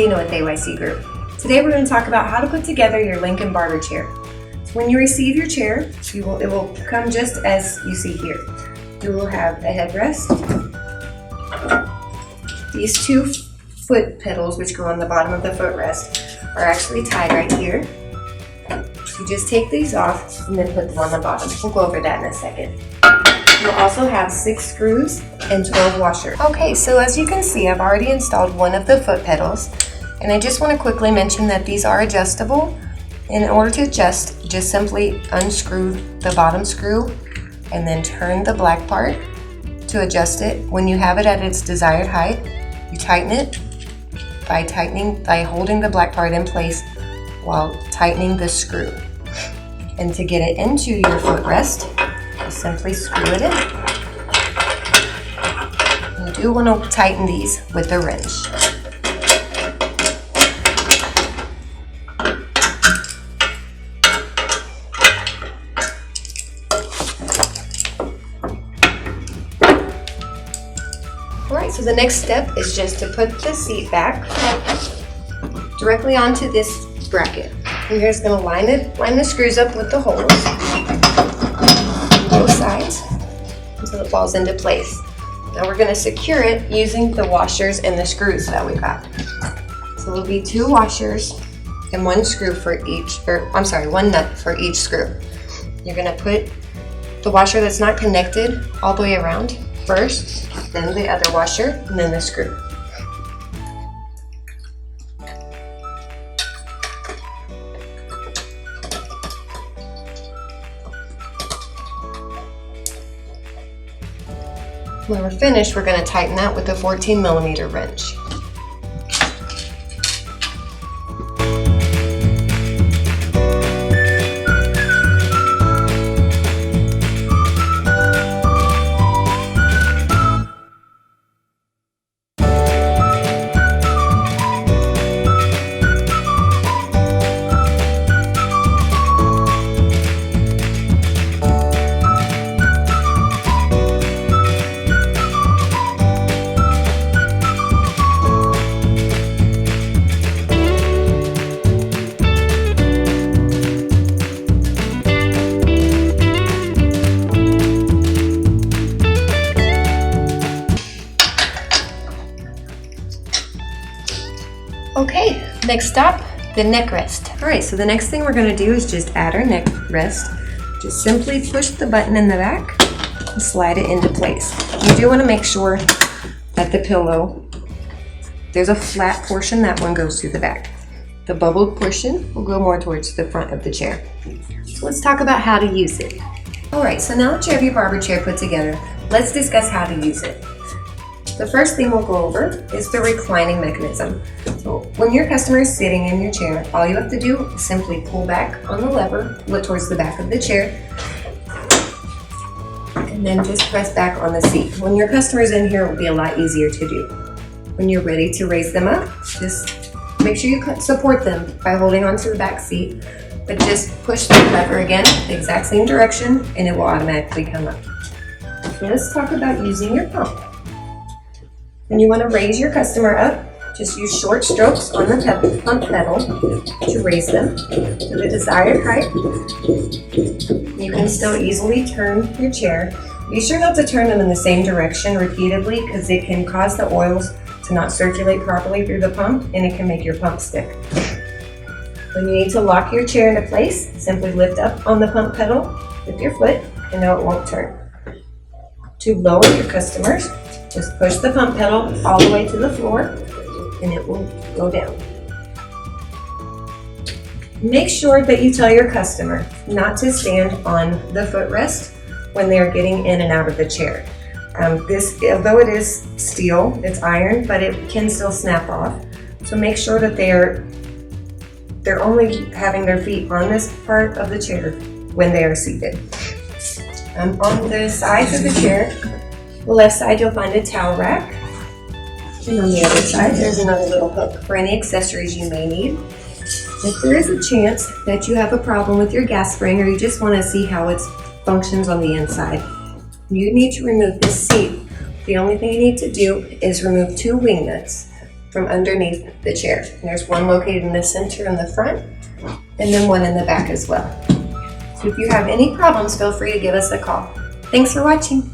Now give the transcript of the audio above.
Dana with AYC Group. Today we're going to talk about how to put together your Lincoln Barber Chair. So when you receive your chair, it will come just as you see here. You will have a headrest, these two foot pedals which go on the bottom of the footrest are actually tied right here. You just take these off and then put them on the bottom. We'll go over that in a second. You'll also have 6 screws and 12 washers. Okay, so as you can see, I've already installed one of the foot pedals, and I just want to quickly mention that these are adjustable. In order to adjust, just simply unscrew the bottom screw and then turn the black part to adjust it. When you have it at its desired height, you tighten it by holding the black part in place while tightening the screw. And to get it into your footrest, you simply screw it in. You do want to tighten these with a wrench. Alright, so the next step is just to put the seat back directly onto this bracket. And you're just going to line the screws up with the holes on both sides until it falls into place. Now we're going to secure it using the washers and the screws that we got. So there'll be 2 washers and 1 screw for each, one nut for each screw. You're going to put the washer that's not connected all the way around first, then the other washer, and then the screw. When we're finished, we're going to tighten that with a 14mm wrench. Okay, next stop, the neck rest. Alright, so the next thing we're going to do is just add our neck rest. Just simply push the button in the back and slide it into place. You do want to make sure that the pillow, there's a flat portion, that one goes to the back. The bubbled portion will go more towards the front of the chair. So let's talk about how to use it. Alright, so now that you have your barber chair put together, let's discuss how to use it. The first thing we'll go over is the reclining mechanism. So when your customer is sitting in your chair, all you have to do is simply pull back on the lever, look towards the back of the chair, and then just press back on the seat. When your customer's in here, it will be a lot easier to do. When you're ready to raise them up, just make sure you support them by holding onto the back seat, but just push the lever again, the exact same direction, and it will automatically come up. So let's talk about using your pump. When you want to raise your customer up, just use short strokes on the pump pedal to raise them to the desired height. You can still easily turn your chair. Be sure not to turn them in the same direction repeatedly, because it can cause the oils to not circulate properly through the pump, and it can make your pump stick. When you need to lock your chair into place, simply lift up on the pump pedal with your foot, and now it won't turn. To lower your customers, just push the pump pedal all the way to the floor and it will go down. Make sure that you tell your customer not to stand on the footrest when they are getting in and out of the chair. Although it is steel, it's iron, but it can still snap off. So make sure that they're only having their feet on this part of the chair when they are seated. On the sides of the chair, the left side you'll find a towel rack, and on the other side there's another little hook for any accessories you may need. If there is a chance that you have a problem with your gas spring, or you just want to see how it functions on the inside, you need to remove this seat. The only thing you need to do is remove 2 wing nuts. from underneath the chair. And there's one located in the center in the front, and then one in the back as well. So if you have any problems, feel free to give us a call. Thanks for watching.